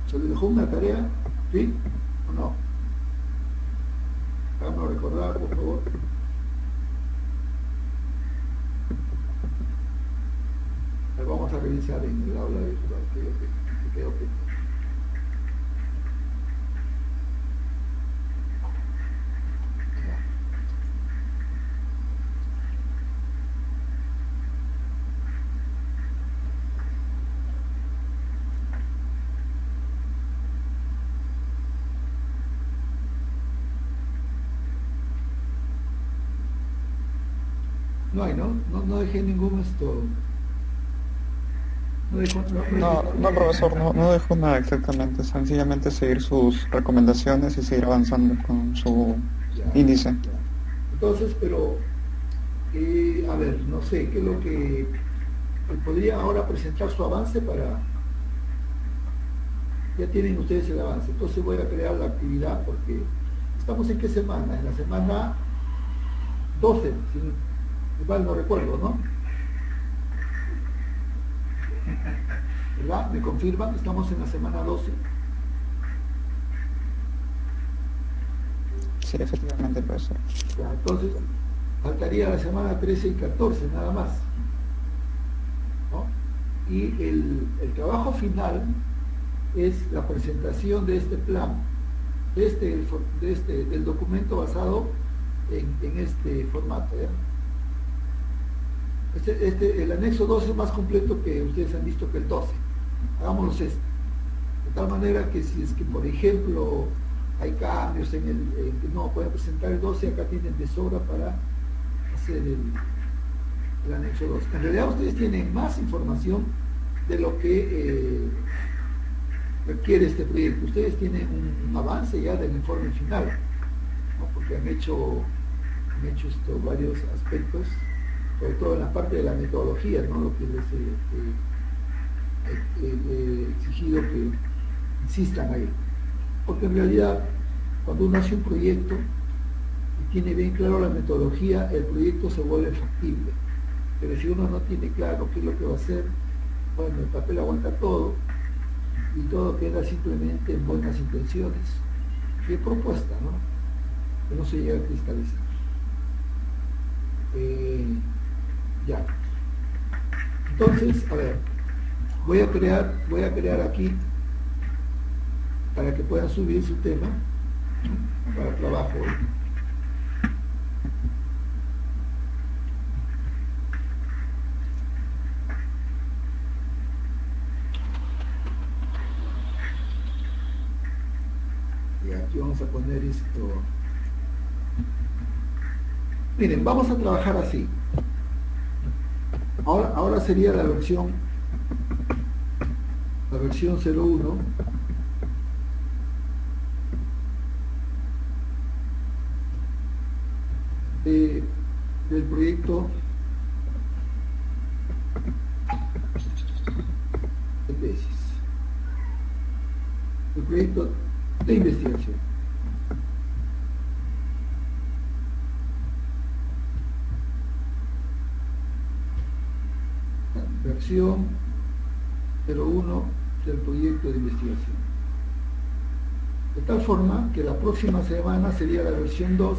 Speaker 1: se le dejó una tarea, ¿sí? ¿O no? Háganme recordar, por favor. Vamos a revisar en el aula virtual que quedó pendiente. No hay, ¿no? No dejé ningún
Speaker 2: No, profesor, no dejo nada exactamente. Sencillamente seguir sus recomendaciones y seguir avanzando con su índice.
Speaker 1: Ya. Entonces, pero, a ver, no sé, ¿qué es lo que podría ahora presentar su avance para... Ya tienen ustedes el avance, entonces voy a crear la actividad porque estamos en qué semana, en la semana 12, si igual no recuerdo, ¿no? ¿Verdad? ¿Me confirman? Estamos en la semana 12.
Speaker 2: Sí, efectivamente, profesor.
Speaker 1: Ya, entonces, faltaría la semana 13 y 14, nada más, ¿no? Y el trabajo final es la presentación de este plan, del documento basado en este formato, ¿ya? El anexo 12 es más completo que ustedes han visto que el 12. Hagámoslo de tal manera que si es que, por ejemplo, hay cambios en que no pueden presentar el 12, acá tienen de sobra para hacer el anexo 12. En realidad ustedes tienen más información de lo que requiere este proyecto. Ustedes tienen un avance ya del informe final, ¿no? Porque han hecho varios aspectos, sobre todo en la parte de la metodología, ¿no? Lo que les he exigido que insistan ahí. Porque en realidad, cuando uno hace un proyecto y tiene bien claro la metodología, el proyecto se vuelve factible. Pero si uno no tiene claro qué es lo que va a hacer, bueno, el papel aguanta todo y todo queda simplemente en buenas intenciones y en propuesta, ¿no? Que no se llega a cristalizar. Ya. Entonces, a ver, voy a crear aquí para que puedan subir su tema para trabajo. Y aquí vamos a poner esto. Miren, vamos a trabajar así. Ahora sería la versión 01 del proyecto de tesis, el proyecto de investigación. Versión 01 del proyecto de investigación. De tal forma que la próxima semana sería la versión 2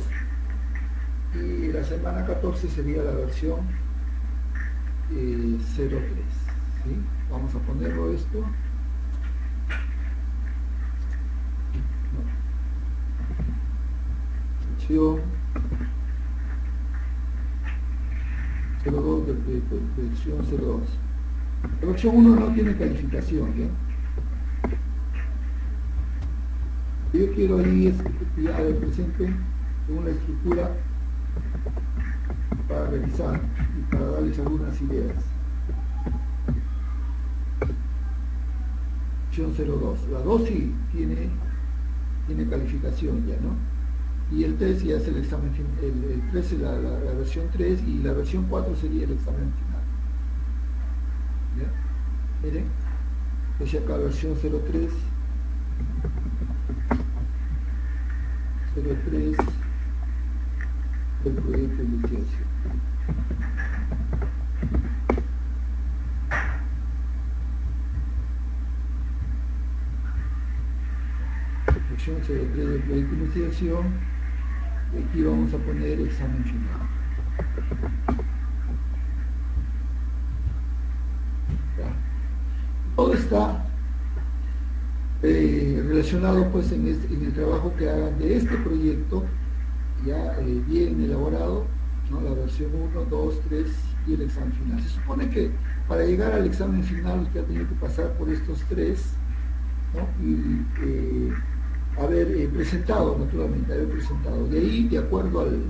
Speaker 1: y la semana 14 sería la versión 03. ¿Sí? Vamos a ponerlo esto. Versión 02 del proyecto, versión 02. La versión 1 no tiene calificación, ¿ya? Yo quiero ahí es ya presente según la estructura para revisar y para darles algunas ideas. Opción 02. La 2 sí tiene calificación ya, ¿no? Y el 3 ya es el examen final, el 3 es la versión 3 y la versión 4 sería el examen final. ¿Ya? Miren, es acá la versión 03 del proyecto de investigación. Versión 03 del proyecto de investigación, y aquí vamos a poner examen final. Ya. Todo está relacionado pues en el trabajo que hagan de este proyecto, ya bien elaborado, ¿no? La versión 1, 2, 3 y el examen final. Se supone que para llegar al examen final usted ha tenido que pasar por estos tres, ¿no? Y haber presentado, naturalmente, De ahí, de acuerdo al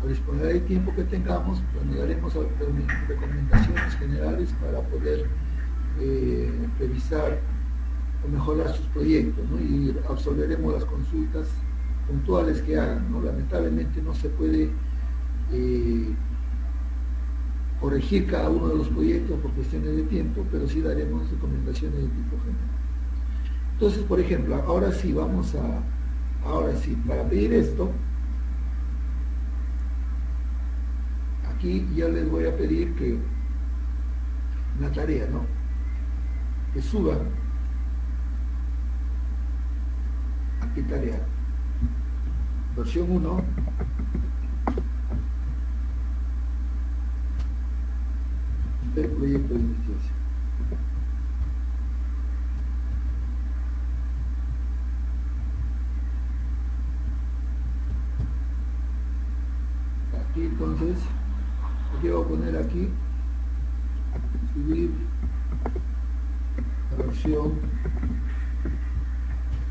Speaker 1: disponibilidad de tiempo que tengamos, planearemos recomendaciones generales para poder revisar o mejorar sus proyectos, ¿no? Y absolveremos las consultas puntuales que hagan, ¿no? Lamentablemente no se puede corregir cada uno de los proyectos por cuestiones de tiempo, pero sí daremos recomendaciones de tipo general. Entonces, por ejemplo, ahora sí, para pedir esto, aquí yo les voy a pedir que una tarea, ¿no? Que suban aquí tarea, versión 1, del proyecto de investigación. Aquí entonces, aquí voy a poner aquí, subir la versión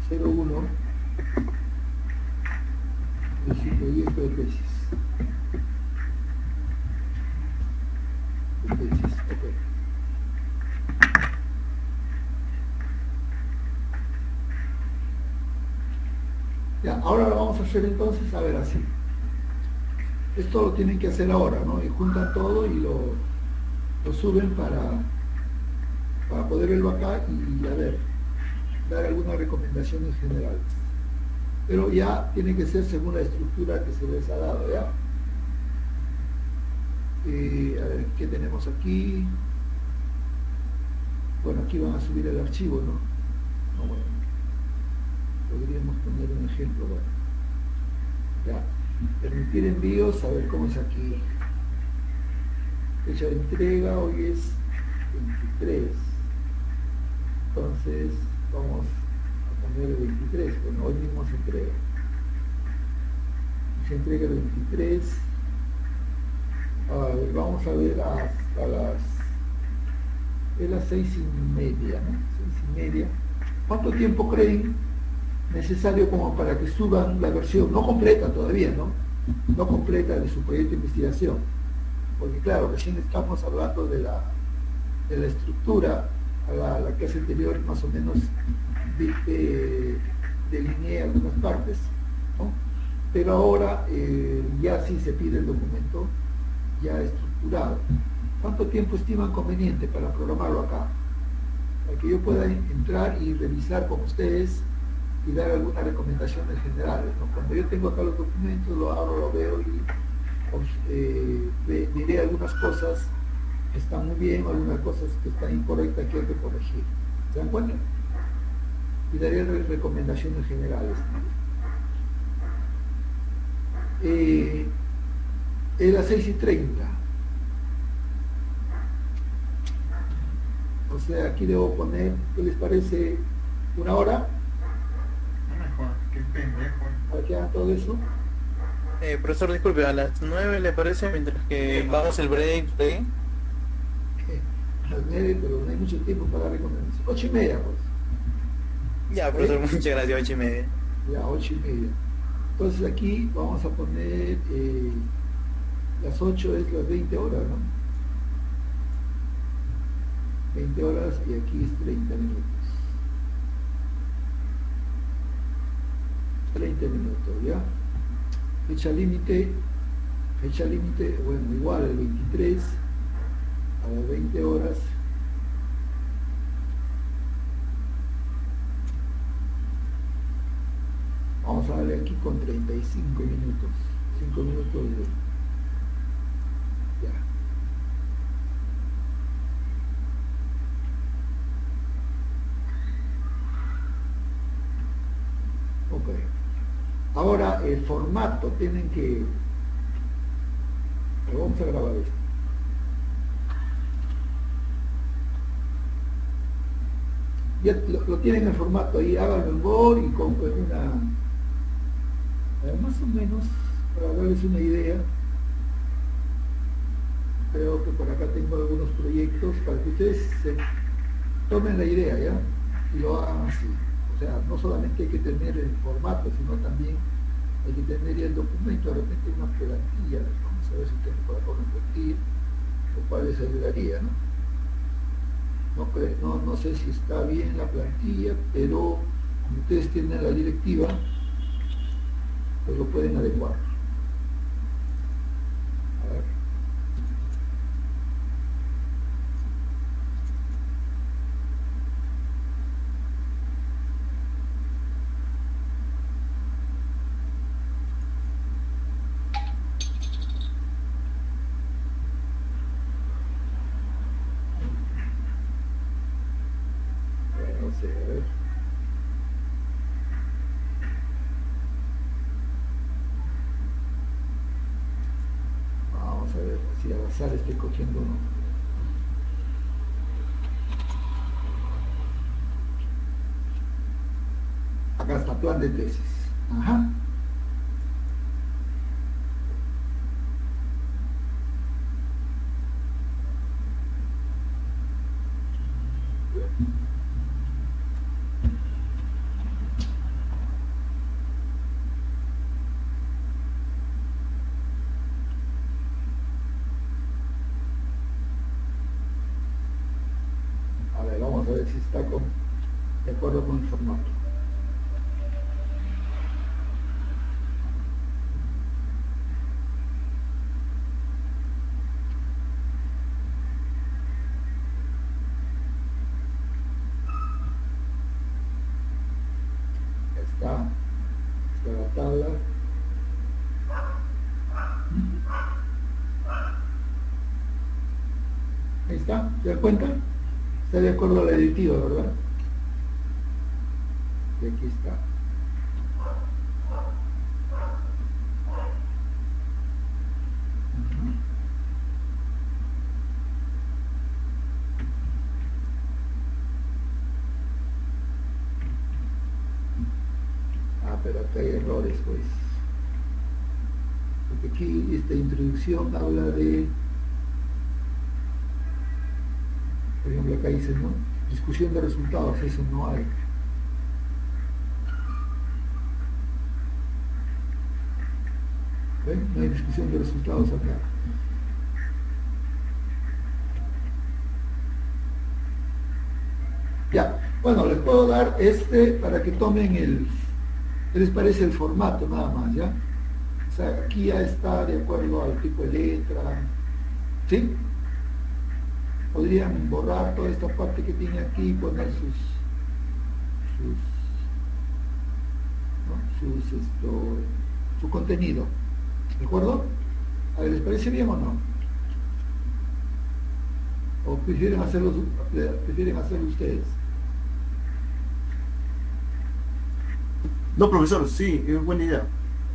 Speaker 1: 01 de su proyecto de tesis. Okay. Ya, ahora lo vamos a hacer entonces, a ver, así. Esto lo tienen que hacer ahora, ¿no? Y juntan todo y lo suben para poder verlo acá y, a ver, dar algunas recomendaciones generales. Pero ya tiene que ser según la estructura que se les ha dado, ¿ya? A ver, ¿qué tenemos aquí? Bueno, aquí van a subir el archivo, ¿no? No, bueno. Podríamos poner un ejemplo, bueno. Ya. Permitir envíos, a ver cómo es aquí. Fecha de entrega, hoy es 23. Entonces, vamos a poner el 23, bueno, hoy mismo se entrega. Se entrega el 23. A ver, vamos a ver hasta las 6:30, ¿no? 6:30. ¿Cuánto tiempo creen necesario como para que suban la versión, no completa todavía, no completa de su proyecto de investigación? Porque claro, recién estamos hablando de la estructura a la que es anterior, más o menos delineé algunas partes, ¿no? Pero ahora ya sí se pide el documento ya estructurado. ¿Cuánto tiempo estiman conveniente para programarlo acá? Para que yo pueda entrar y revisar con ustedes y dar algunas recomendaciones generales, ¿no? Cuando yo tengo acá los documentos, lo abro, lo veo y diré algunas cosas que están muy bien o algunas cosas que están incorrectas que hay que corregir. ¿Se dan cuenta? Y daré recomendaciones generales, ¿no? Es las 6:30. O sea, aquí debo poner, ¿qué les parece? ¿1 hora?
Speaker 4: Qué pendejo.
Speaker 1: ¿Para que hagan todo eso?
Speaker 4: Profesor, disculpe, a las 9 le parece, mientras que vamos el break, ¿sí?
Speaker 1: A las 9, pero no hay mucho tiempo para recomendaciones. 8:30, pues.
Speaker 4: Ya, profesor, muchas gracias, 8:30.
Speaker 1: Ya, 8:30. Entonces aquí vamos a poner las 8 es las 20 horas, ¿no? 20 horas y aquí es 30 minutos. 30 minutos, ¿ya? Fecha límite, bueno, igual el 23 a las 20 horas. Vamos a darle aquí con 35 minutos. 5 minutos de... Ya. Ok. Ahora el formato, tienen que... Vamos a grabar esto. Ya lo tienen el formato ahí, háganlo en Word y con una... más o menos, para darles una idea, creo que por acá tengo algunos proyectos para que ustedes se tomen la idea, ¿ya? Y lo hagan así. O sea, no solamente hay que tener el formato, sino también hay que tener ya el documento, de repente una plantilla. Vamos a ver si tengo por acá una plantilla, lo cual les ayudaría, ¿no? No sé si está bien la plantilla, pero como ustedes tienen la directiva, pues lo pueden adecuar. A ver. No sé, a ver. Vamos a ver si al azar estoy cogiendo uno. Acá está, plan de tesis. Ajá. A ver, vamos a ver si está de acuerdo con el formato. Está la tabla. Ahí está, ¿se da cuenta? Está de acuerdo a la directiva, ¿verdad? Y aquí está. Pero acá hay errores, pues. Porque aquí esta introducción habla de, por ejemplo, acá dice, ¿no? Discusión de resultados, eso no hay. ¿Ven? No hay discusión de resultados acá. Ya, bueno, les puedo dar para que tomen ¿qué les parece el formato nada más, ya? O sea, aquí ya está de acuerdo al tipo de letra, ¿sí? Podrían borrar toda esta parte que tiene aquí y poner su contenido, ¿de acuerdo? A ver, ¿les parece bien o no? ¿O prefieren hacerlo ustedes?
Speaker 5: No, profesor, sí, es buena idea.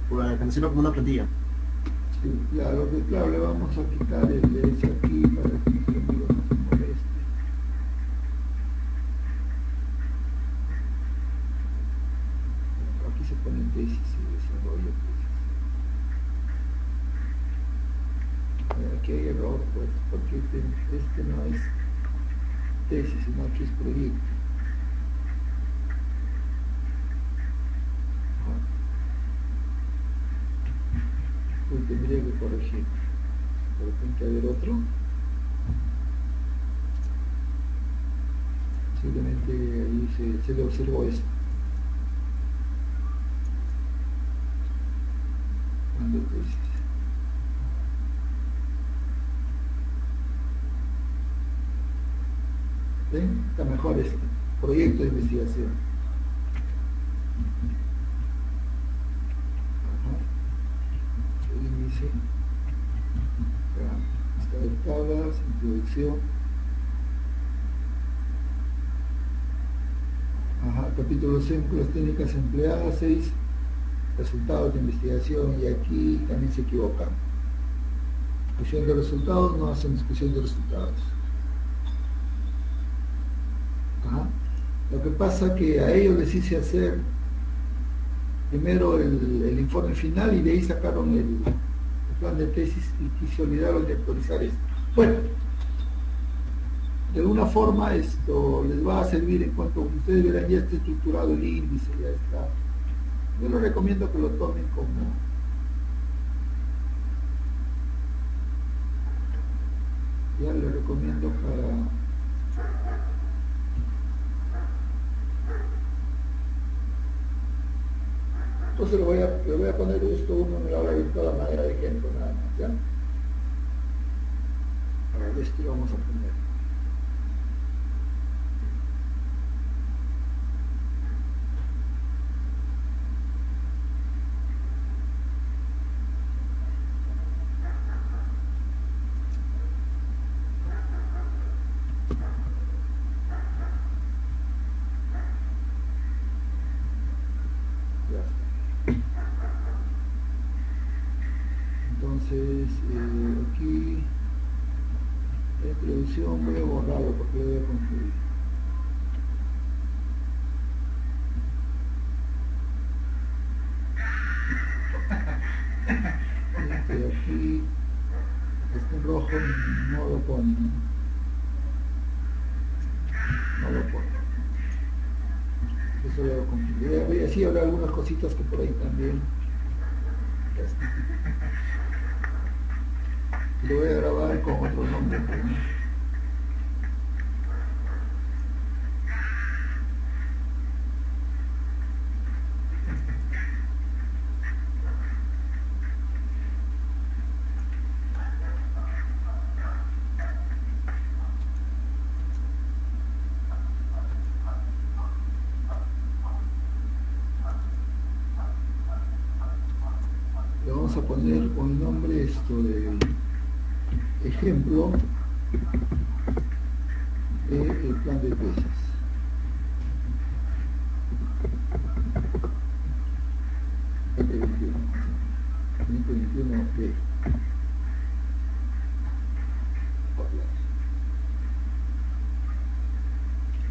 Speaker 5: Para que nos sirva como una plantilla.
Speaker 1: Sí, ya, claro, le vamos a quitar el ese aquí para que nuestro amigo no se moleste. Aquí se pone tesis y desarrollo tesis. Aquí hay error, pues, porque este no es tesis, sino aquí es proyecto. Tendría que corregir. pero tiene que haber otro. Simplemente ahí se le observó eso. Cuando tesis. ¿Ven? Está mejor este proyecto de investigación. Ajá. Índice. Acá está de tablas, introducción. Ajá, capítulo 5, las técnicas empleadas, 6, resultados de investigación, y aquí también se equivocan. Discusión de resultados, no hacen discusión de resultados. Ajá. Lo que pasa que a ellos les hice hacer primero el informe final y de ahí sacaron el plan de tesis y se olvidaron de actualizar esto. Bueno, de alguna forma esto les va a servir en cuanto ustedes verán ya está estructurado el índice, ya está. Yo les recomiendo que lo tomen como ya les recomiendo para entonces le voy a poner esto uno en el aula virtual a manera de ejemplo nada más, ¿ya? Ahora esto lo vamos a poner. Entonces, aquí la introducción voy a borrarlo porque lo voy a construir. Aquí, este en rojo no lo pone, no lo pone. Eso lo voy a construir. Voy a decir habrá algunas cositas que por ahí también. Lo voy a grabar con otro nombre. Le vamos a poner con el nombre esto de ejemplo del plan de tesis. F21, 521B.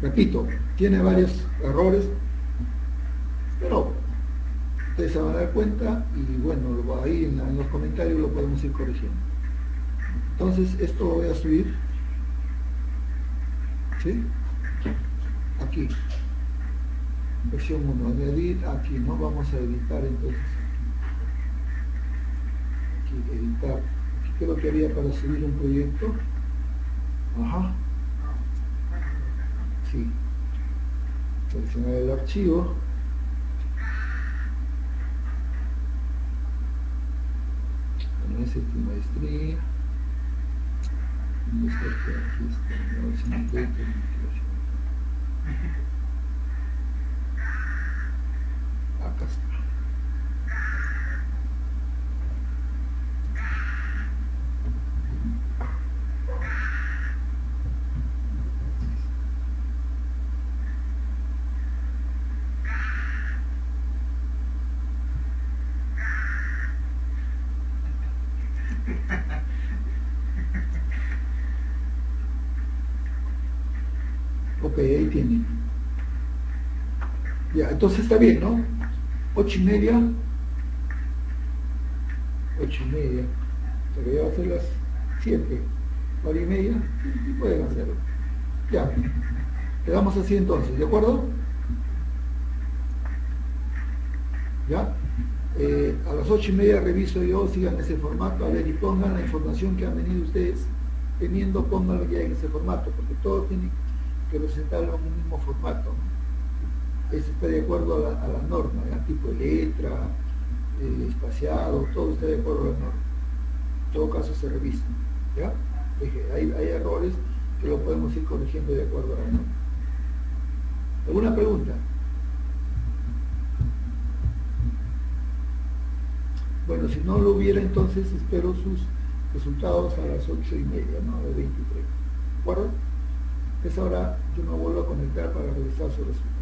Speaker 1: Repito, tiene varios errores, pero ustedes se van a dar cuenta y bueno, ahí en los comentarios lo podemos ir corrigiendo. Entonces esto lo voy a subir, ¿sí? Aquí, versión 1, añadir aquí, no vamos a editar entonces. Aquí, editar. Aquí creo que había para subir un proyecto. Ajá. Sí. Seleccionar el archivo. Bueno, ese es tu maestría. ¿Dónde está este? Aquí está. No, si no proyecto de investigación. Acá está. Ok, ahí tiene. Ya, entonces está bien, ¿no? 8:30. 8:30. Pero ya va a ser las 7. 1:30. Y pueden hacerlo. Ya. Quedamos así entonces, ¿de acuerdo? ¿Ya? A las 8:30 reviso yo, sigan ese formato, a ver, y pongan la información que han venido ustedes teniendo, pónganlo ya en ese formato, porque todo tiene que presentarlo en un mismo formato, ¿no? Ese está de acuerdo a la norma, ¿ya? Tipo de letra, espaciado, todo está de acuerdo a la norma. En todo caso se revisa, ¿ya? Hay errores que lo podemos ir corrigiendo de acuerdo a la norma. ¿Alguna pregunta? Bueno, si no lo hubiera, entonces espero sus resultados a las 8:30, ¿no? De 23. ¿De acuerdo? A esa hora yo me vuelvo a conectar para revisar sus resultados.